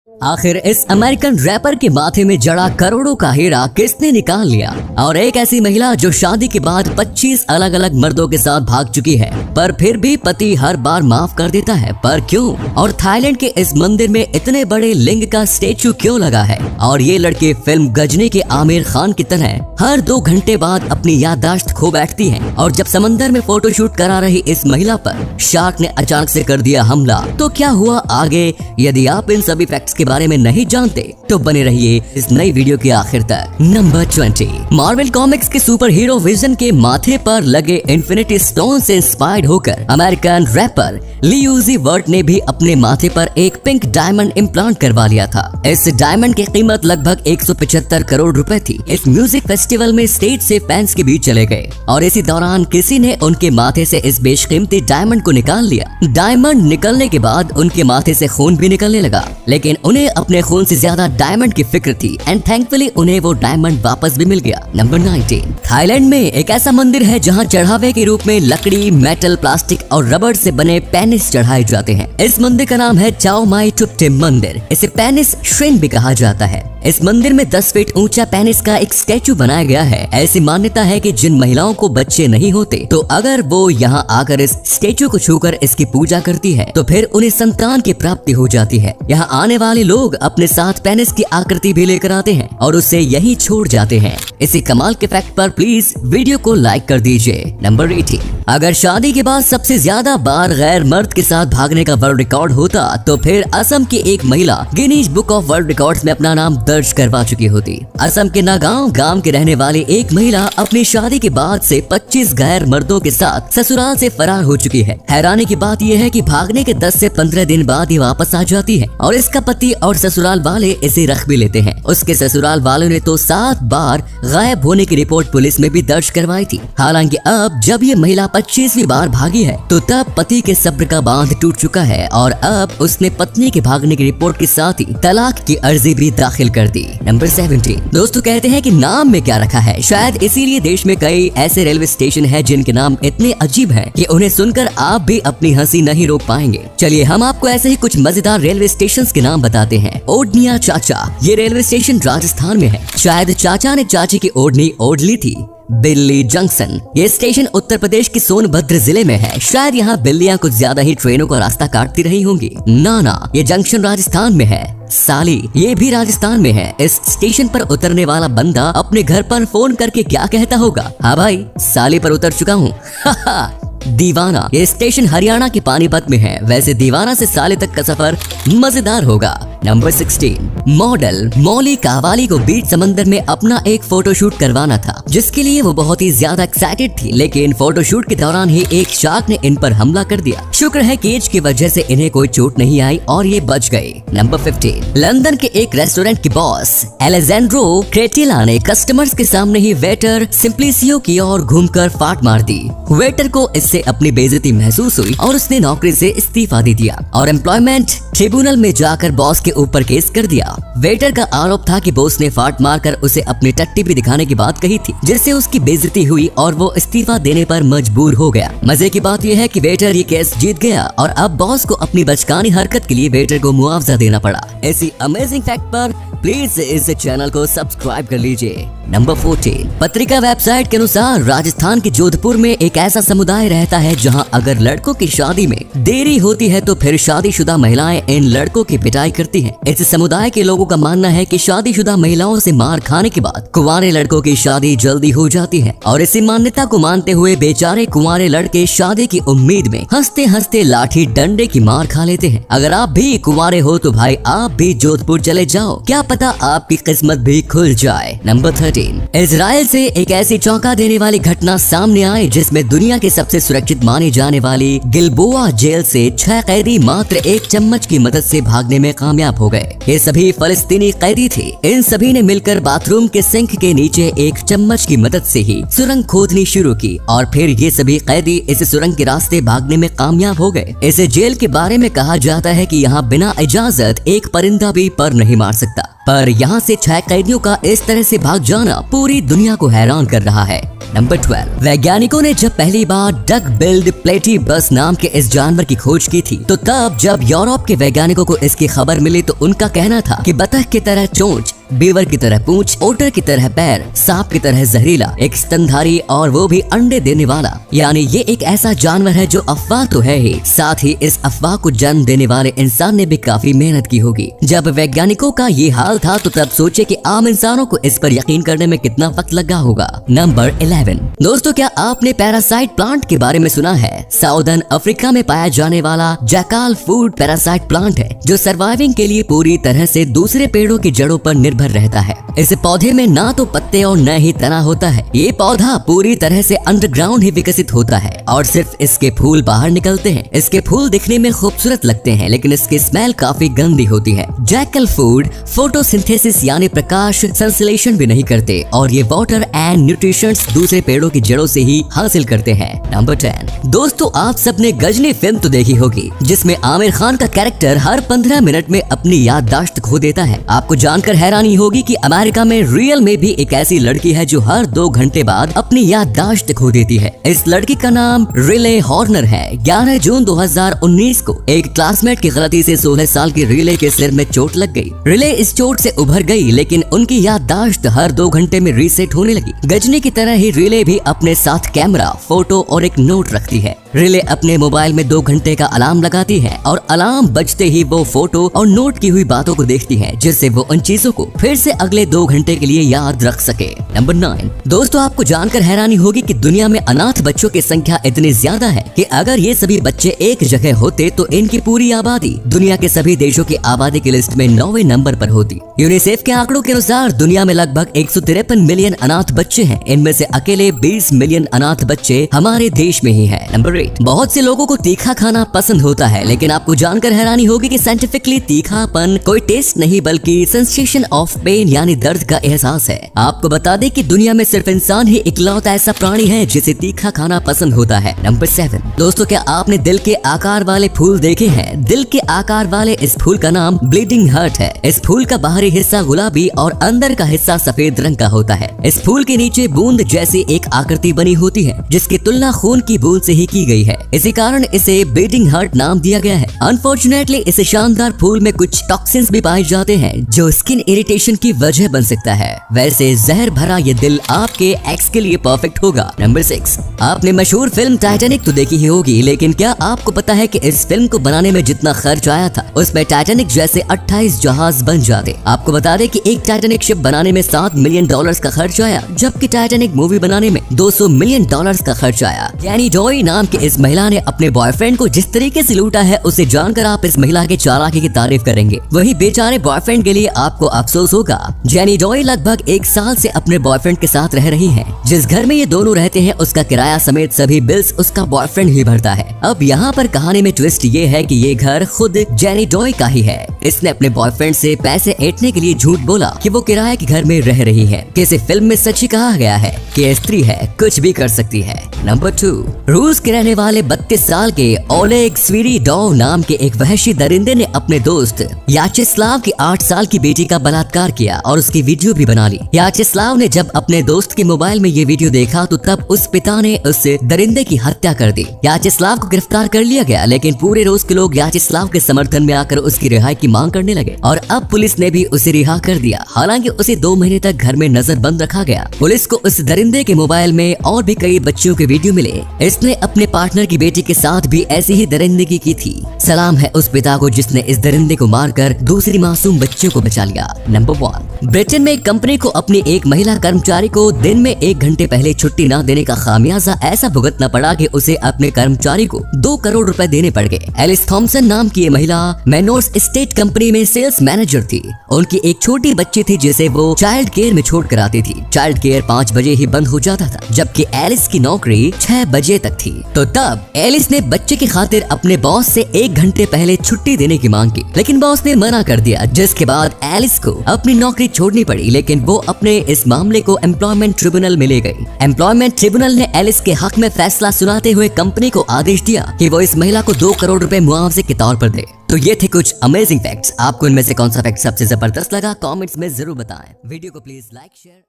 आखिर इस American wrapper के माथे में जड़ा करोड़ों का हीरा किसने निकाल लिया? और एक ऐसी महिला जो शादी के बाद 25 अलग अलग मर्दों के साथ भाग चुकी है, पर फिर भी पति हर बार माफ कर देता है, पर क्यों? और थाईलैंड के इस मंदिर में इतने बड़े लिंग का स्टेचू क्यों लगा है? और ये लड़की फिल्म गजनी के आमिर खान की तरह हर 2 घंटे बाद अपनी याददाश्त खो बैठती है। और जब समंदर में फोटोशूट करा रही इस महिला पर शार्क ने अचानक से कर दिया हमला, तो क्या हुआ आगे? यदि आप इन सभी फैक्ट्स के बारे में नहीं जानते तो बने रहिए इस नई वीडियो के आखिर तक। नंबर 20, मार्वल कॉमिक्स के सुपर हीरो विजन के माथे पर लगे इन्फिनिटी स्टोन से इंस्पायर्ड होकर अमेरिकन रैपर ली उजी वर्ट ने भी अपने माथे पर एक पिंक डायमंड इम्प्लांट करवा लिया था। इस डायमंड की कीमत लगभग 175 करोड़ रुपए थी। इस म्यूजिक फेस्टिवल में स्टेज से फैंस के बीच चले गए और इसी दौरान किसी ने उनके माथे से इस बेशकीमती डायमंड को निकाल लिया। डायमंड निकलने के बाद उनके माथे से खून भी निकलने लगा, लेकिन उन्हें अपने खून से ज्यादा डायमंड की फिक्र थी एंड थैंकफुली उन्हें वो डायमंड वापस भी मिल गया। नंबर 19, थाईलैंड में एक ऐसा मंदिर है जहां चढ़ावे के रूप में लकड़ी, मेटल, प्लास्टिक और रबड़ से बने पेनिस चढ़ाए जाते हैं। इस मंदिर का नाम है चाओ माई टुप्टे मंदिर। इसे पेनिस श्रिन भी कहा जाता है। इस मंदिर में 10 फीट ऊंचा पेनिस का एक स्टैचू बनाया गया है। ऐसी मान्यता है कि जिन महिलाओं को बच्चे नहीं होते तो अगर वो यहाँ आकर इस स्टैचू को छूकर इसकी पूजा करती है तो फिर उन्हें संतान की प्राप्ति हो जाती है। यहाँ आने वाले लोग अपने साथ पेनिस की आकृति भी लेकर आते हैं और उसे यहीं छोड़ जाते हैं। इसी कमाल के फैक्ट पर प्लीज वीडियो को लाइक कर दीजिए। नंबर 18, अगर शादी के बाद सबसे ज्यादा बार गैर मर्द के साथ भागने का वर्ल्ड रिकॉर्ड होता तो फिर असम की एक महिला Guinness book of world records में अपना नाम दर्ज करवा चुकी होती। असम के नागांव गांव के रहने वाली एक महिला अपनी शादी के बाद से 25 गैर मर्दों के साथ ससुराल से फरार हो चुकी है। हैरानी की बात यह है कि भागने के 10 से 15 दिन बाद ये वापस आ जाती है और इसका पति और ससुराल वाले इसे रख भी लेते हैं। उसके ससुराल वालों ने तो 7 बार गायब होने की रिपोर्ट पुलिस में भी दर्ज करवाई थी। हालांकि अब जब ये महिला 25वीं बार भागी है तो तब पति के सब्र का बांध टूट चुका है और अब उसने पत्नी के भागने की रिपोर्ट के साथ ही तलाक की अर्जी भी दाखिल कर दी। नंबर 17, दोस्तों कहते हैं कि नाम में क्या रखा है, शायद इसीलिए देश में कई ऐसे रेलवे स्टेशन हैं जिनके नाम इतने अजीब हैं कि उन्हें सुनकर आप भी अपनी हंसी नहीं रोक पाएंगे। चलिए हम आपको ऐसे ही कुछ मजेदार रेलवे स्टेशन के नाम बताते हैं। ओढ़निया चाचा, ये रेलवे स्टेशन राजस्थान में है। शायद चाचा ने चाची की ओढ़नी ओढ़ ली थी। बिल्ली जंक्शन, ये स्टेशन उत्तर प्रदेश के सोनभद्र जिले में है। शायद यहाँ बिल्लियाँ कुछ ज्यादा ही ट्रेनों का रास्ता काटती रही होंगी। नाना, ये जंक्शन राजस्थान में है। साली, ये भी राजस्थान में है। इस स्टेशन पर उतरने वाला बंदा अपने घर पर फोन करके क्या कहता होगा? हाँ भाई, साली पर उतर चुका हूँ। दीवाना, ये स्टेशन हरियाणा के पानीपत में है। वैसे दीवाना से साले तक का सफर मजेदार होगा। नंबर 16, मॉडल मौली कावाली को बीच समंदर में अपना एक फोटोशूट करवाना था, जिसके लिए वो बहुत ही ज्यादा एक्साइटेड थी, लेकिन फोटोशूट के दौरान ही एक शार्क ने इन पर हमला कर दिया। शुक्र है केज की वजह से इन्हें कोई चोट नहीं आई और ये बच गए। नंबर 15, लंदन के एक रेस्टोरेंट के बॉस एलेजेंड्रो क्रेटिला ने कस्टमर्स के सामने ही वेटर सिम्प्लिसियो की ओर घूमकर फाट मार दी। वेटर को इससे अपनी बेइज्जती महसूस हुई और उसने नौकरी से इस्तीफा दे दिया और एम्प्लॉयमेंट ट्रिब्यूनल में जाकर बॉस के ऊपर केस कर दिया। वेटर का आरोप था कि बॉस ने फाट मारकर उसे अपनी टट्टी भी दिखाने की बात कही थी, जिससे उसकी बेइज्जती हुई और वो इस्तीफा देने पर मजबूर हो गया। मजे की बात यह है कि वेटर ये केस जीत गया और अब बॉस को अपनी बचकानी हरकत के लिए वेटर को मुआवजा देना पड़ा। ऐसी अमेजिंग फैक्ट पर प्लीज इस चैनल को सब्सक्राइब कर लीजिए। नंबर 14, पत्रिका वेबसाइट के अनुसार राजस्थान के जोधपुर में एक ऐसा समुदाय रहता है जहां अगर लड़कों की शादी में देरी होती है तो फिर शादीशुदा महिलाएं इन लड़कों की पिटाई करती हैं। इस समुदाय के लोगों का मानना है कि शादीशुदा महिलाओं से मार खाने के बाद कुंवारे लड़कों की शादी जल्दी हो जाती है और इसी मान्यता को मानते हुए बेचारे कुंवारे लड़के शादी की उम्मीद में हंसते हंसते लाठी डंडे की मार खा लेते हैं। अगर आप भी कुंवारे हो तो भाई आप भी जोधपुर चले जाओ, क्या पता आपकी किस्मत भी खुल जाए। नंबर 13, इजराइल से एक ऐसी चौंका देने वाली घटना सामने आई जिसमें दुनिया के सबसे सुरक्षित मानी जाने वाली गिलबोआ जेल से 6 कैदी मात्र एक चम्मच की मदद से भागने में कामयाब हो गए। ये सभी फलस्तीनी कैदी थे। इन सभी ने मिलकर बाथरूम के सिंक के नीचे एक चम्मच की मदद से ही सुरंग खोदनी शुरू की और फिर ये सभी कैदी इस सुरंग के रास्ते भागने में कामयाब हो गए। इस जेल के बारे में कहा जाता है कि यहाँ बिना इजाजत एक परिंदा भी पर नहीं मार सकता। पर यहाँ से 6 कैदियों का इस तरह से भाग जाना पूरी दुनिया को हैरान कर रहा है। नंबर 12, वैज्ञानिकों ने जब पहली बार डक बिल्ड प्लेटिबस नाम के इस जानवर की खोज की थी तो तब जब यूरोप के वैज्ञानिकों को इसकी खबर मिली तो उनका कहना था कि बतख की तरह चोंच, बीवर की तरह पूंछ, ओटर की तरह पैर, सांप की तरह जहरीला, एक स्तनधारी और वो भी अंडे देने वाला। यानी ये एक ऐसा जानवर है जो अफवाह तो है ही, साथ ही इस अफवाह को जन्म देने वाले इंसान ने भी काफी मेहनत की होगी। जब वैज्ञानिकों का ये हाल था तो तब सोचे कि आम इंसानों को इस पर यकीन करने में कितना वक्त लगा होगा। नंबर 11, दोस्तों क्या आपने पैरासाइट प्लांट के बारे में सुना है? साउदर्न अफ्रीका में पाया जाने वाला जैकाल फूड पैरासाइट प्लांट है जो सर्वाइविंग के लिए पूरी तरह से दूसरे पेड़ों की जड़ों पर निर्भर रहता है। इस पौधे में ना तो पत्ते और न ही तना होता है। ये पौधा पूरी तरह से अंडरग्राउंड ही विकसित होता है और सिर्फ इसके फूल बाहर निकलते हैं। इसके फूल दिखने में खूबसूरत लगते हैं लेकिन इसकी स्मेल काफी गंदी होती है। जैकल फूड फोटोसिंथेसिस यानी प्रकाश संश्लेषण भी नहीं करते और ये वाटर एंड न्यूट्रिशंस दूसरे पेड़ों की जड़ों से ही हासिल करते हैं। नंबर 10, दोस्तों आप सबने गजनी फिल्म तो देखी होगी जिसमें आमिर खान का कैरेक्टर हर 15 मिनट में अपनी याददाश्त खो देता है। आपको जानकर हैरानी होगी कि अमेरिका में रियल में भी एक ऐसी लड़की है जो हर 2 घंटे बाद अपनी याददाश्त खो देती है। इस लड़की का नाम रिले हॉर्नर है। 11 जून 2019 को एक क्लासमेट की गलती से 16 साल की रिले के सिर में चोट लग गई। रिले इस चोट से उभर गई लेकिन उनकी याददाश्त हर 2 घंटे में रीसेट होने लगी। गजनी की तरह ही रिले भी अपने साथ कैमरा, फोटो और एक नोट रखती है। रिले अपने मोबाइल में 2 घंटे का अलार्म लगाती है और अलार्म बजते ही वो फोटो और नोट की हुई बातों को देखती है जिससे वो उन चीजों को फिर से अगले 2 घंटे के लिए याद रख सके। नंबर 9, दोस्तों आपको जानकर हैरानी होगी कि दुनिया में अनाथ बच्चों की संख्या इतनी ज्यादा है कि अगर ये सभी बच्चे एक जगह होते तो इनकी पूरी आबादी दुनिया के सभी देशों की आबादी की लिस्ट में 9वें नंबर पर होती। यूनिसेफ के आंकड़ों के अनुसार दुनिया में लगभग 153 मिलियन अनाथ बच्चे हैं। इनमें से अकेले 20 मिलियन अनाथ बच्चे हमारे देश में ही है। नंबर 8, बहुत से लोगों को तीखा खाना पसंद होता है लेकिन आपको जानकर हैरानी होगी कि साइंटिफिकली तीखापन कोई टेस्ट नहीं बल्कि सेंसेशन ऑफ पेन यानी दर्द का एहसास है। आपको बता दें कि दुनिया में सिर्फ इंसान ही इकलौता ऐसा प्राणी है जिसे तीखा खाना पसंद होता है। नंबर 7, दोस्तों क्या आपने दिल के आकार वाले फूल देखे हैं? दिल के आकार वाले इस फूल का नाम ब्लीडिंग हार्ट है। इस फूल का बाहरी हिस्सा गुलाबी और अंदर का हिस्सा सफेद रंग का होता है। इस फूल के नीचे बूंद जैसी एक आकृति बनी होती है जिसकी तुलना खून की बूंद से ही की गई है। इसी कारण इसे ब्लीडिंग हार्ट नाम दिया गया है। अनफॉर्चुनेटली इस शानदार फूल में कुछ टॉक्सिन्स भी पाए जाते हैं जो स्किन इरिटेशन की वजह बन सकता है। वैसे जहर भरा ये दिल आपके एक्स के लिए परफेक्ट होगा। नंबर 6, आपने मशहूर फिल्म टाइटैनिक तो देखी ही होगी लेकिन क्या आपको पता है कि इस फिल्म को बनाने में जितना खर्च आया था उसमें टाइटैनिक जैसे 28 जहाज बन जाते। आपको बता दें कि एक टाइटैनिक शिप बनाने में $7 मिलियन का खर्च आया जबकि टाइटैनिक मूवी बनाने में $200 मिलियन का खर्च आया। जेनी जॉय नाम की इस महिला ने अपने बॉयफ्रेंड को जिस तरीके से लूटा है उसे जानकर आप इस महिला के चालाकी की तारीफ करेंगे। वही बेचारे बॉयफ्रेंड के लिए आपको अफसोस होगा। जेनी जॉय लगभग 1 साल से अपने बॉयफ्रेंड के साथ रह रही हैं। जिस घर में ये दोनों रहते हैं उसका किराया समेत सभी बिल्स उसका बॉयफ्रेंड ही भरता है। अब यहाँ पर कहानी में ट्विस्ट ये है कि ये घर खुद जेनी जॉय का ही है। इसने अपने बॉयफ्रेंड से पैसे ऐंठने के लिए झूठ बोला कि वो किराए के घर में रह रही है। किसी फिल्म में सच ही कहा गया है कि स्त्री है कुछ भी कर सकती है। नंबर 2, रूस के रहने वाले 32 साल के ओलेग स्विरिडोव नाम के एक वहशी दरिंदे ने अपने दोस्त याचेस्लाव की 8 साल की बेटी का बलात्कार किया और उसकी वीडियो भी बना ली। याचेस्लाव ने जब अपने दोस्त के मोबाइल में ये वीडियो देखा तो तब उस पिता ने उस दरिंदे की हत्या कर दी। याचेस्लाव को गिरफ्तार कर लिया गया लेकिन पूरे रूस के लोग याचेस्लाव के समर्थन में आकर उसकी रिहाई की मांग करने लगे और अब पुलिस ने भी उसे रिहा कर दिया। हालांकि उसे 2 महीने तक घर में नजरबंद रखा गया। पुलिस को उस दरिंदे के मोबाइल में और भी कई बच्चों के वीडियो मिले। इसने अपने पार्टनर की बेटी के साथ भी ऐसी ही दरिंदगी की थी। सलाम है उस पिता को जिसने इस दरिंदे को मारकर दूसरी मासूम बच्चों को बचा लिया। नंबर 1, ब्रिटेन में एक कंपनी को अपनी एक महिला कर्मचारी को दिन में 1 घंटे पहले छुट्टी न देने का खामियाजा ऐसा भुगतना पड़ा कि उसे अपने कर्मचारी को 2 करोड़ रुपए देने पड़ गए। एलिस थॉम्सन नाम की ये महिला मैनोर्स स्टेट कंपनी में सेल्स मैनेजर थी। उनकी एक छोटी बच्ची थी जिसे वो चाइल्ड केयर में छोड़ कर आती थी। चाइल्ड केयर 5 बजे ही बंद हो जाता था जबकि एलिस की नौकरी 6 बजे तक थी। तो तब एलिस ने बच्चे की खातिर अपने बॉस से 1 घंटे पहले छुट्टी देने की मांग की, लेकिन बॉस ने मना कर दिया, जिसके बाद एलिस को अपनी नौकरी छोड़नी पड़ी। लेकिन वो अपने इस मामले को एम्प्लॉयमेंट ट्रिब्यूनल में ले गई। एम्प्लॉयमेंट ट्रिब्यूनल ने एलिस के हक में फैसला सुनाते हुए कंपनी को आदेश दिया कि वो इस महिला को 2 करोड़ रुपए मुआवजे के तौर पर दे। तो ये थे कुछ अमेजिंग फैक्ट्स। आपको इनमें से कौन सा फैक्ट सबसे जबरदस्त लगा, कमेंट्स में जरूर बताएं। वीडियो को प्लीज लाइक शेयर